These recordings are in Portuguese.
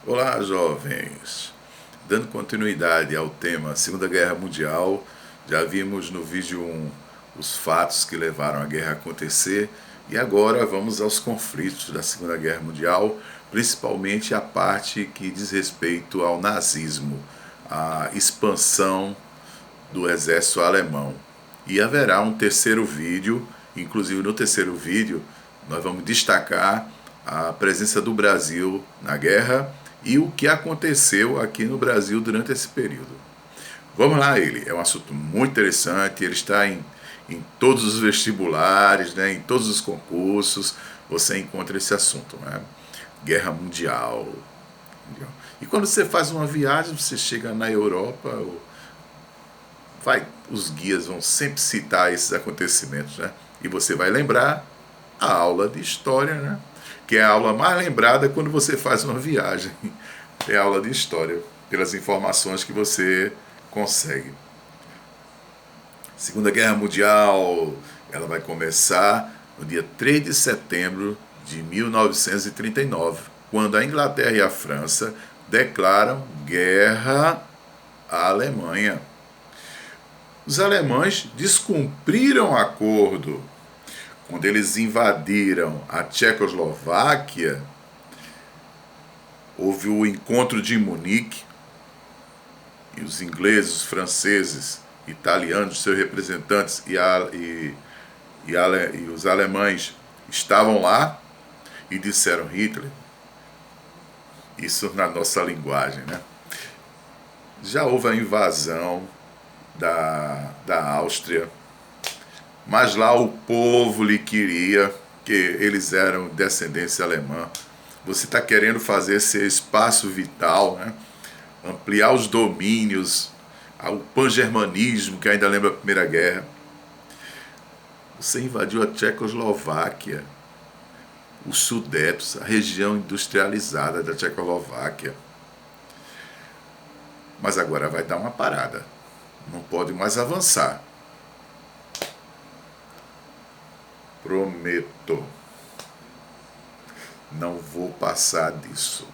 Olá, jovens! Dando continuidade ao tema Segunda Guerra Mundial, já vimos no vídeo 1 os fatos que levaram a guerra a acontecer e agora vamos aos conflitos da Segunda Guerra Mundial, principalmente a parte que diz respeito ao nazismo, a expansão do exército alemão. E haverá um terceiro vídeo, inclusive no terceiro vídeo nós vamos destacar a presença do Brasil na guerra e o que aconteceu aqui no Brasil durante esse período. Vamos lá, ele é um assunto muito interessante, ele está em todos os vestibulares, né, em todos os concursos, você encontra esse assunto, né? Guerra Mundial. Entendeu? E quando você faz uma viagem, você chega na Europa, os guias vão sempre citar esses acontecimentos, né? E você vai lembrar a aula de história, né? Que é a aula mais lembrada quando você faz uma viagem. É a aula de história, pelas informações que você consegue. Segunda Guerra Mundial, ela vai começar no dia 3 de setembro de 1939, quando a Inglaterra e a França declaram guerra à Alemanha. Os alemães descumpriram o acordo. Quando eles invadiram a Tchecoslováquia, houve o encontro de Munique, e os ingleses, os franceses, italianos, seus representantes e os alemães estavam lá e disseram Hitler, isso na nossa linguagem, né? Já houve a invasão da Áustria, mas lá o povo lhe queria, que eles eram descendência alemã. Você está querendo fazer seu espaço vital, né? Ampliar os domínios, o pangermanismo, que ainda lembra a Primeira Guerra. Você invadiu a Tchecoslováquia, os Sudetos, a região industrializada da Tchecoslováquia. Mas agora vai dar uma parada. Não pode mais avançar. Prometo, não vou passar disso.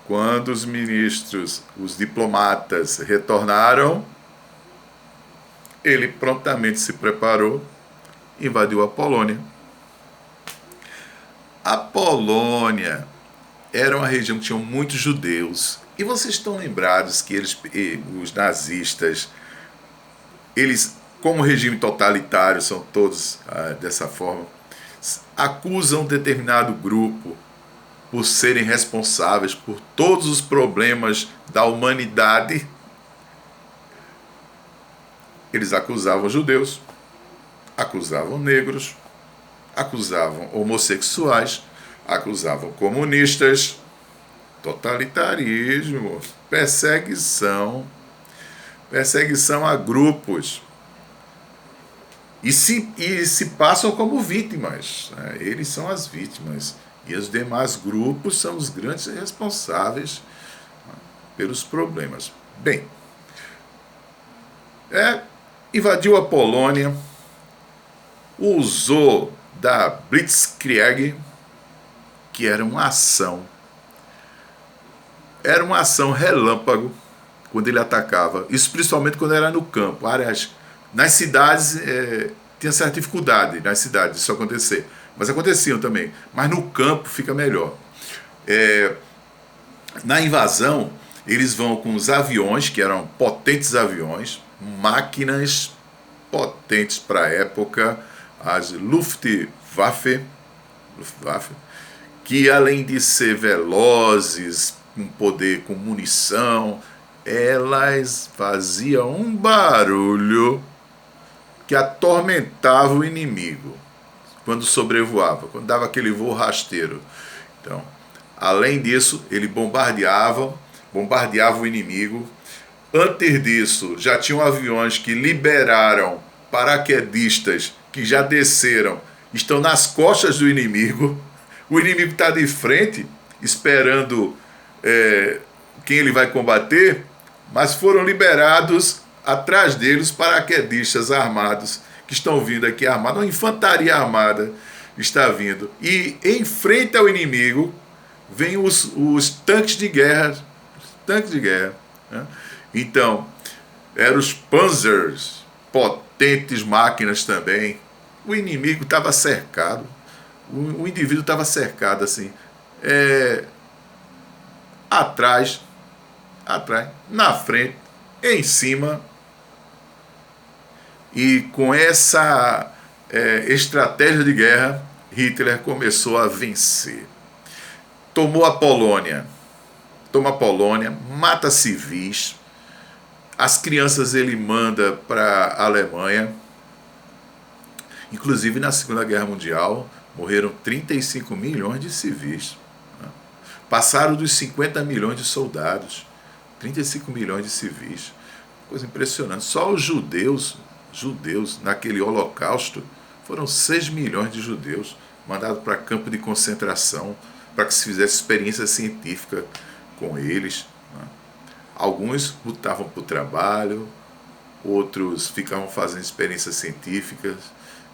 Quando os ministros, os diplomatas retornaram, ele prontamente se preparou e invadiu a Polônia. A Polônia era uma região que tinha muitos judeus. E vocês estão lembrados que os nazistas, eles, como regime totalitário, são todos dessa forma, acusam determinado grupo por serem responsáveis por todos os problemas da humanidade. Eles acusavam judeus, acusavam negros, acusavam homossexuais, acusavam comunistas, totalitarismo, perseguição a grupos. E se passam como vítimas, né? Eles são as vítimas. E os demais grupos são os grandes responsáveis pelos problemas. Bem, invadiu a Polônia, usou da Blitzkrieg, que era uma ação relâmpago, quando ele atacava. Isso principalmente quando era no campo. Nas cidades, tinha certa dificuldade nas cidades isso acontecer. Mas aconteciam também. Mas no campo fica melhor. Na invasão, eles vão com os aviões, que eram potentes aviões, máquinas potentes para a época, as Luftwaffe, que além de ser velozes, com poder, com munição, elas faziam um barulho que atormentava o inimigo quando sobrevoava, quando dava aquele voo rasteiro. Então, além disso, ele bombardeava o inimigo. Antes disso, já tinham aviões que liberaram paraquedistas que já desceram, estão nas costas do inimigo. O inimigo está de frente, esperando quem ele vai combater, mas foram liberados atrás deles paraquedistas armados, que estão vindo aqui armados, uma infantaria armada está vindo, e em frente ao inimigo, vêm os tanques de guerra. Tanques de guerra. Né? Então, eram os Panzers, potentes máquinas também. O inimigo estava cercado. O indivíduo estava cercado assim. Atrás, na frente, em cima. E com essa estratégia de guerra, Hitler começou a vencer. Tomou a Polônia, mata civis, as crianças ele manda para a Alemanha. Inclusive na Segunda Guerra Mundial morreram 35 milhões de civis. Passaram dos 50 milhões de soldados, 35 milhões de civis. Coisa impressionante. Só os judeus, naquele holocausto, foram 6 milhões de judeus mandados para campo de concentração, para que se fizesse experiência científica com eles. Alguns lutavam por trabalho, outros ficavam fazendo experiências científicas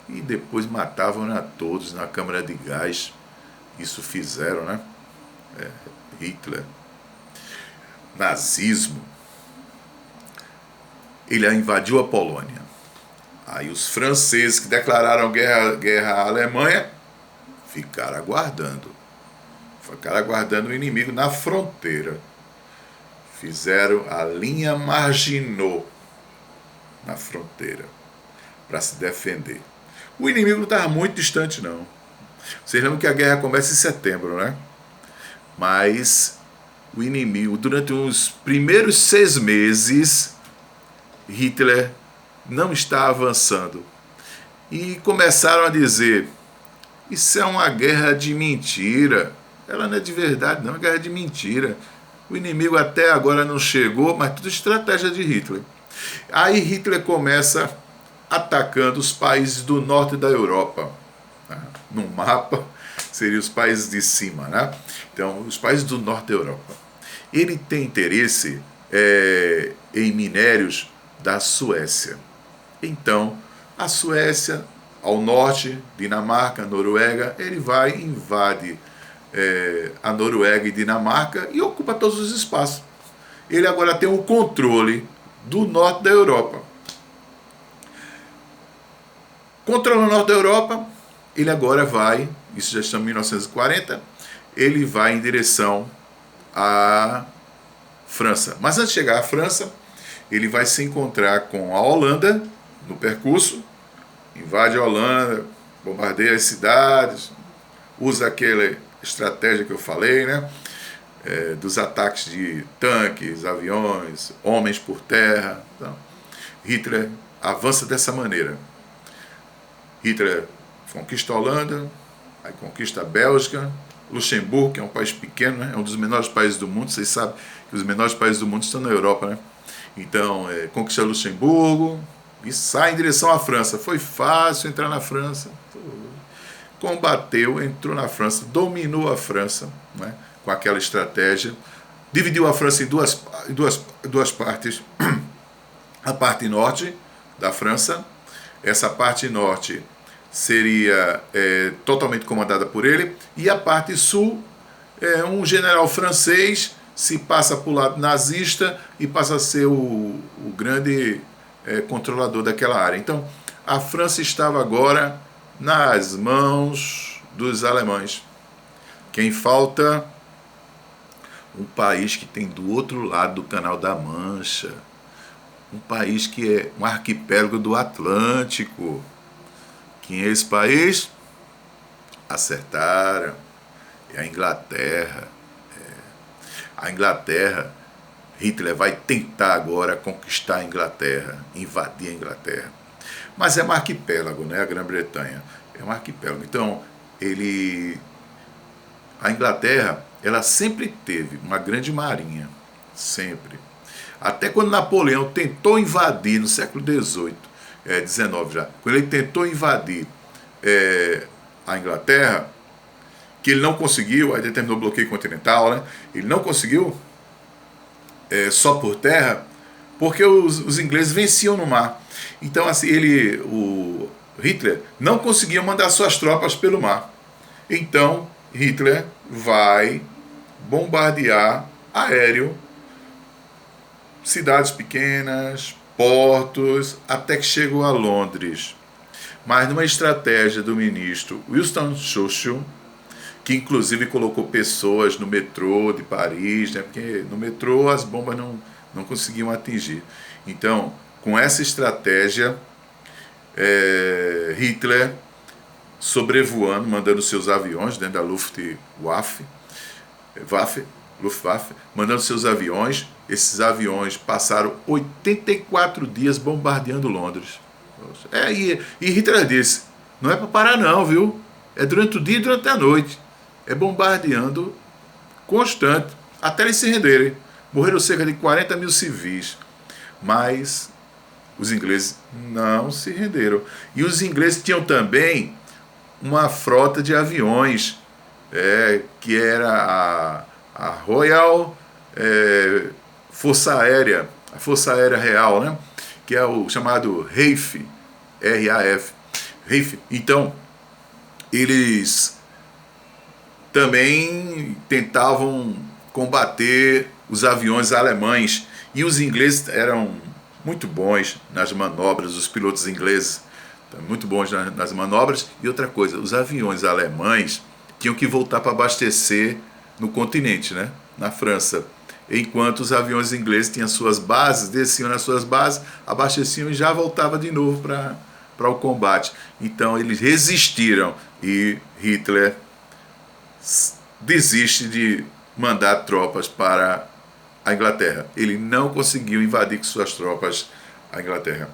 e depois matavam a todos na câmara de gás. Isso fizeram, né? Hitler. Nazismo. Ele invadiu a Polônia. Aí os franceses que declararam guerra à Alemanha ficaram aguardando o inimigo na fronteira. Fizeram a linha Maginot na fronteira para se defender. O inimigo não estava muito distante, não. Vocês lembram que a guerra começa em setembro, né? Mas o inimigo, durante os primeiros 6 meses, Hitler não está avançando. E começaram a dizer: isso é uma guerra de mentira. Ela não é de verdade, não, é uma guerra de mentira. O inimigo até agora não chegou, mas tudo estratégia de Hitler. Aí Hitler começa atacando os países do norte da Europa. No mapa, seriam os países de cima, né? Então, os países do norte da Europa. Ele tem interesse em minérios da Suécia. Então, a Suécia, ao norte, Dinamarca, Noruega, ele vai e invade a Noruega e Dinamarca e ocupa todos os espaços. Ele agora tem o controle do norte da Europa. Controlando o norte da Europa, ele agora vai, isso já está em 1940, ele vai em direção à França. Mas antes de chegar à França, ele vai se encontrar com a Holanda no percurso, invade a Holanda, bombardeia as cidades, usa aquela estratégia que eu falei, né? Dos ataques de tanques, aviões, homens por terra. Então, Hitler avança dessa maneira. Hitler conquista a Holanda, aí conquista a Bélgica, Luxemburgo, que é um país pequeno, né? É um dos menores países do mundo. Vocês sabem que os menores países do mundo estão na Europa, né? Então, conquista Luxemburgo e sai em direção à França. Foi fácil entrar na França. Combateu, entrou na França, dominou a França, né? Com aquela estratégia. Dividiu a França em duas partes. A parte norte da França. Essa parte norte seria totalmente comandada por ele. E a parte sul, um general francês se passa para o lado nazista e passa a ser o grande controlador daquela área. Então, a França estava agora nas mãos dos alemães. Quem falta? Um país que tem do outro lado do Canal da Mancha. Um país que é um arquipélago do Atlântico. Quem é esse país? Acertaram. É a Inglaterra. A Inglaterra, Hitler vai tentar agora conquistar a Inglaterra, invadir a Inglaterra. Mas é um arquipélago, né? A Grã-Bretanha é um arquipélago. Então, a Inglaterra, ela sempre teve uma grande marinha, sempre. Até quando Napoleão tentou invadir no século XIX já, quando ele tentou invadir a Inglaterra, que ele não conseguiu, aí determinou o bloqueio continental, né? Ele não conseguiu só por terra, porque os ingleses venciam no mar. Então, assim, o Hitler não conseguia mandar suas tropas pelo mar. Então, Hitler vai bombardear aéreo cidades pequenas, portos, até que chegou a Londres. Mas numa estratégia do ministro Winston Churchill, que inclusive colocou pessoas no metrô de Paris, né, porque no metrô as bombas não conseguiam atingir. Então, com essa estratégia, Hitler sobrevoando, mandando seus aviões dentro da Luftwaffe, mandando seus aviões. Esses aviões passaram 84 dias bombardeando Londres. E Hitler disse, não é para parar não, viu? É durante o dia e durante a noite. É bombardeando constante, até eles se renderem. Morreram cerca de 40 mil civis. Mas os ingleses não se renderam. E os ingleses tinham também uma frota de aviões, que era a Royal Força Aérea, a Força Aérea Real, né? Que é o chamado RAF, RAF. RAF. Então, eles também tentavam combater os aviões alemães, e os ingleses eram muito bons nas manobras, os pilotos ingleses muito bons nas manobras. E outra coisa, os aviões alemães tinham que voltar para abastecer no continente, né? Na França, enquanto os aviões ingleses tinham suas bases, desciam nas suas bases, abasteciam e já voltava de novo para o combate. Então eles resistiram, e Hitler desiste de mandar tropas para a Inglaterra. Ele não conseguiu invadir com suas tropas a Inglaterra.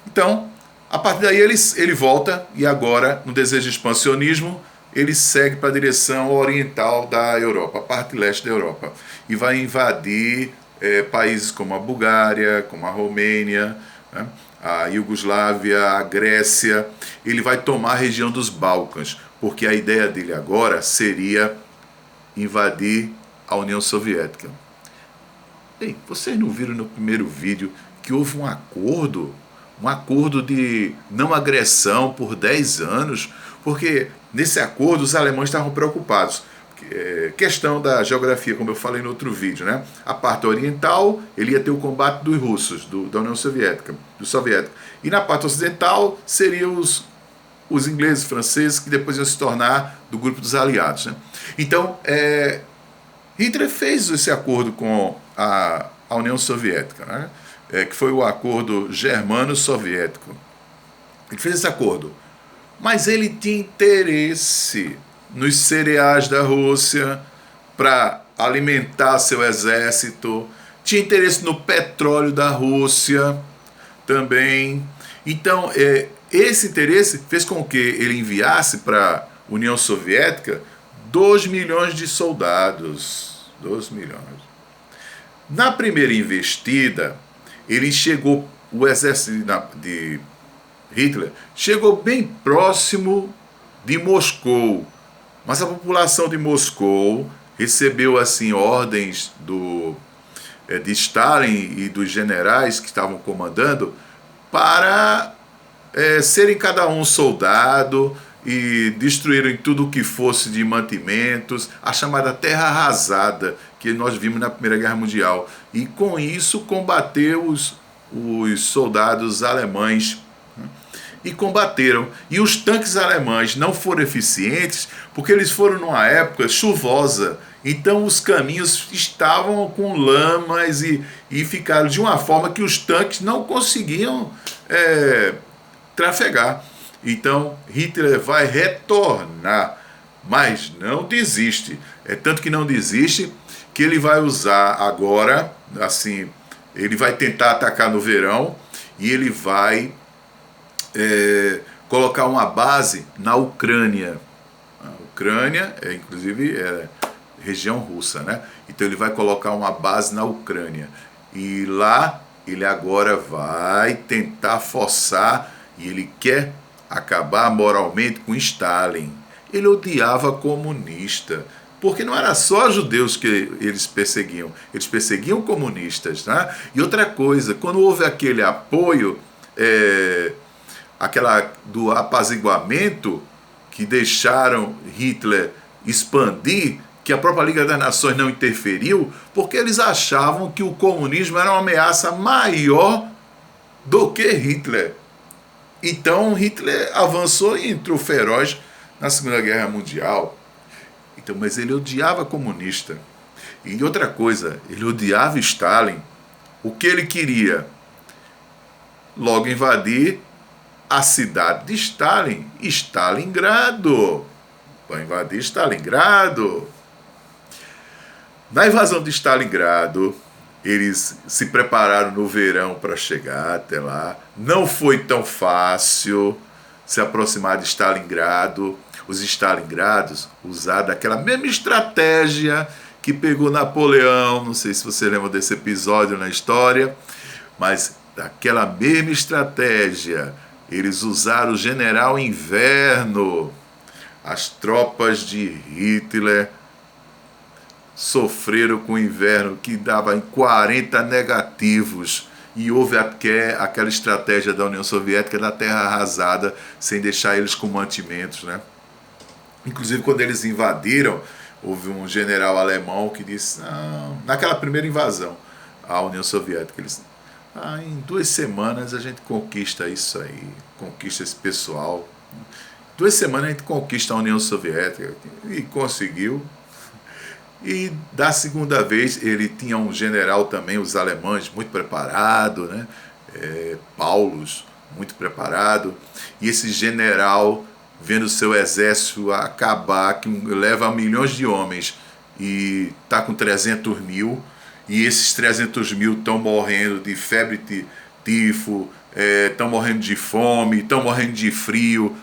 Então, a partir daí ele volta, e agora, no desejo de expansionismo, ele segue para a direção oriental da Europa, a parte leste da Europa, e vai invadir países como a Bulgária, como a Romênia, né, a Iugoslávia, a Grécia. Ele vai tomar a região dos Balcãs, porque a ideia dele agora seria invadir a União Soviética. Ei, vocês não viram no primeiro vídeo que houve um acordo de não agressão por 10 anos? Porque nesse acordo os alemães estavam preocupados. Questão da geografia, como eu falei no outro vídeo, né? A parte oriental, ele ia ter o combate dos russos, da União Soviética, do soviético. E na parte ocidental, seriam os ingleses, franceses, que depois iam se tornar do grupo dos aliados, né? Então, Hitler fez esse acordo com a União Soviética, né? Que foi o acordo germano-soviético. Ele fez esse acordo, mas ele tinha interesse nos cereais da Rússia para alimentar seu exército, tinha interesse no petróleo da Rússia também. Então, esse interesse fez com que ele enviasse para a União Soviética 2 milhões de soldados. 2 milhões. Na primeira investida, o exército de Hitler chegou bem próximo de Moscou, mas a população de Moscou recebeu assim ordens de Stalin e dos generais que estavam comandando para serem cada um soldado e destruírem tudo o que fosse de mantimentos, a chamada terra arrasada que nós vimos na Primeira Guerra Mundial, e com isso combater os soldados alemães, e combateram. E os tanques alemães não foram eficientes porque eles foram numa época chuvosa, então os caminhos estavam com lamas e ficaram de uma forma que os tanques não conseguiam trafegar. Então Hitler vai retornar, mas não desiste. Tanto que não desiste que ele vai usar agora, assim, ele vai tentar atacar no verão, e ele vai colocar uma base na Ucrânia. A Ucrânia inclusive região russa, né? Então ele vai colocar uma base na Ucrânia, e lá ele agora vai tentar forçar, e ele quer acabar moralmente com Stalin. Ele odiava comunista, porque não era só judeus que eles perseguiam comunistas, né? E outra coisa, quando houve aquele apoio, do apaziguamento, que deixaram Hitler expandir, que a própria Liga das Nações não interferiu, porque eles achavam que o comunismo era uma ameaça maior do que Hitler. Então Hitler avançou e entrou feroz na Segunda Guerra Mundial. Então, mas ele odiava comunista. E outra coisa, ele odiava Stalin. O que ele queria? Logo invadir a cidade de Stalin, Stalingrado. Vai invadir Stalingrado. Na invasão de Stalingrado, eles se prepararam no verão para chegar até lá. Não foi tão fácil se aproximar de Stalingrado. Os Stalingrados usaram aquela mesma estratégia que pegou Napoleão. Não sei se você lembra desse episódio na história, mas aquela mesma estratégia. Eles usaram o general Inverno. As tropas de Hitler sofreram com o inverno que dava em 40 negativos. E houve aquela estratégia da União Soviética da terra arrasada, sem deixar eles com mantimentos, né? Inclusive, quando eles invadiram, houve um general alemão que disse, naquela primeira invasão à União Soviética, ele disse, em 2 semanas a gente conquista isso aí, conquista esse pessoal. 2 semanas a gente conquista a União Soviética. E conseguiu. E da segunda vez ele tinha um general também, os alemães, muito preparado, né? Paulus, muito preparado. E esse general, vendo seu exército acabar, que leva milhões de homens, e está com 300 mil, e esses 300 mil estão morrendo de febre, tifo, estão morrendo de fome, estão morrendo de frio.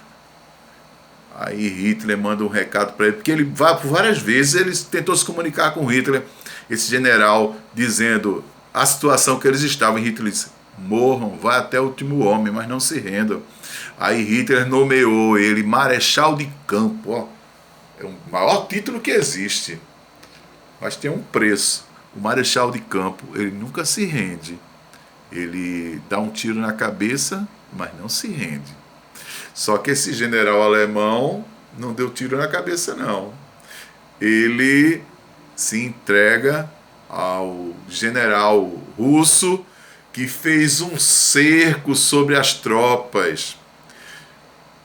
Aí Hitler manda um recado para ele, porque ele vai por várias vezes, ele tentou se comunicar com Hitler, esse general, dizendo a situação que eles estavam. E Hitler disse, morram, vai até o último homem, mas não se rendam. Aí Hitler nomeou ele marechal de campo. Ó, é o maior título que existe, mas tem um preço. O marechal de campo, ele nunca se rende. Ele dá um tiro na cabeça, mas não se rende. Só que esse general alemão não deu tiro na cabeça, não. Ele se entrega ao general russo, que fez um cerco sobre as tropas.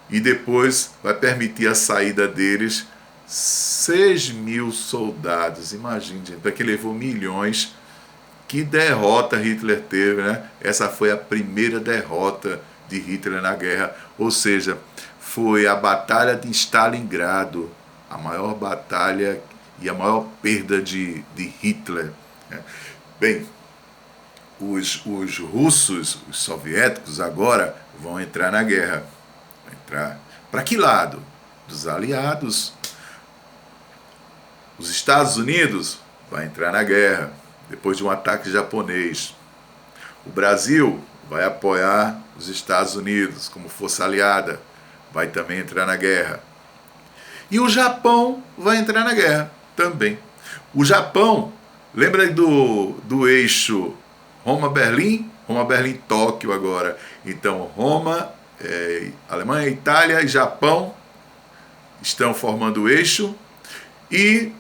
E depois vai permitir a saída deles. 6.000 soldados, imagine, gente, para que levou milhões. Que derrota Hitler teve, né? Essa foi a primeira derrota de Hitler na guerra, ou seja, foi a Batalha de Stalingrado, a maior batalha e a maior perda de Hitler. Bem, os russos, os soviéticos agora vão entrar na guerra. Vão entrar para que lado? Dos aliados. Os Estados Unidos vai entrar na guerra depois de um ataque japonês. O Brasil vai apoiar os Estados Unidos como força aliada, vai também entrar na guerra. E o Japão vai entrar na guerra também. O Japão, lembra do eixo Roma-Berlim? Roma-Berlim-Tóquio agora. Então Roma, Alemanha, Itália e Japão estão formando o eixo. E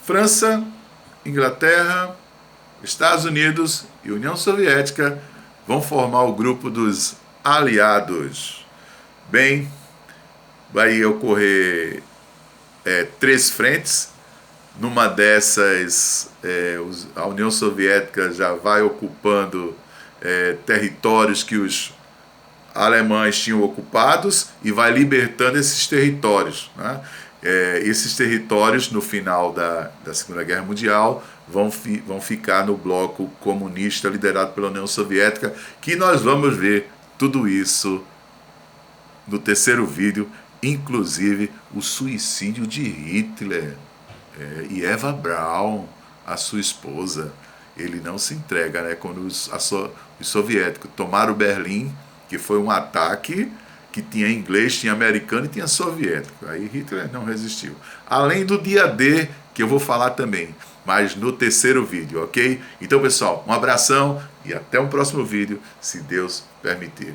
França, Inglaterra, Estados Unidos e União Soviética vão formar o grupo dos aliados. Bem, vai ocorrer 3 frentes. Numa dessas, a União Soviética já vai ocupando territórios que os alemães tinham ocupados e vai libertando esses territórios, né? Esses territórios, no final da Segunda Guerra Mundial, vão ficar no bloco comunista liderado pela União Soviética, que nós vamos ver tudo isso no terceiro vídeo, inclusive o suicídio de Hitler e Eva Braun, a sua esposa. Ele não se entrega, né? Quando os soviéticos tomaram Berlim, que foi um ataque que tinha inglês, tinha americano e tinha soviético. Aí Hitler não resistiu. Além do dia D, que eu vou falar também, mas no terceiro vídeo, ok? Então, pessoal, um abração e até o próximo vídeo, se Deus permitir.